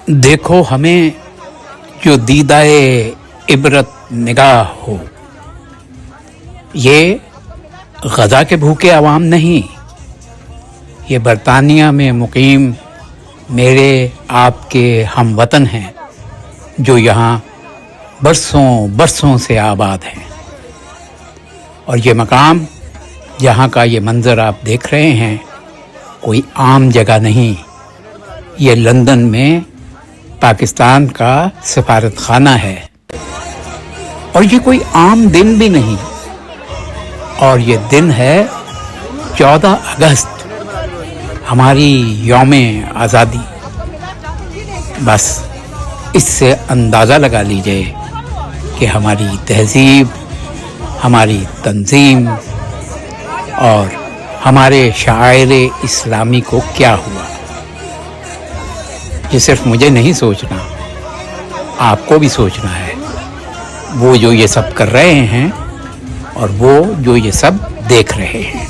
देखो हमें जो दीदाए इबरत निगाह हो, ये गजा के भूखे अवाम नहीं, ये बरतानिया में मुकीम मेरे आपके हमवतन हैं जो यहाँ बरसों बरसों से आबाद हैं। और ये मकाम, जहाँ का ये मंज़र आप देख रहे हैं, कोई आम जगह नहीं, ये लंदन में पाकिस्तान का सफारत खाना है। और ये कोई आम दिन भी नहीं, और ये दिन है 14 अगस्त, हमारी यौम आज़ादी। बस इससे अंदाज़ा लगा लीजिए कि हमारी तहज़ीब, हमारी तंज़ीम और हमारे शायर इस्लामी को क्या हुआ। ये सिर्फ मुझे नहीं सोचना, आपको भी सोचना है। वो जो ये सब कर रहे हैं और वो जो ये सब देख रहे हैं।